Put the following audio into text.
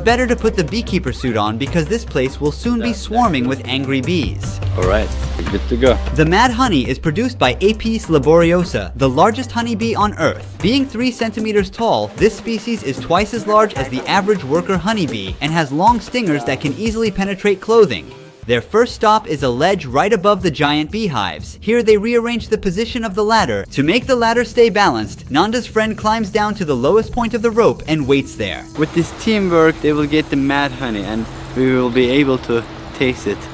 better to put the beekeeper suit on because this place will soon be swarming with angry bees. Alright, we're good to go. The mad honey is produced by Apis laboriosa, the largest honeybee on Earth. Being 3 centimeters tall, this species is twice as large as the average worker honeybee and has long stingers that can easily penetrate clothing. Their first stop is a ledge right above the giant beehives. Here they rearrange the position of the ladder. To make the ladder stay balanced, Nanda's friend climbs down to the lowest point of the rope and waits there. With this teamwork, they will get the mad honey and we will be able to taste it.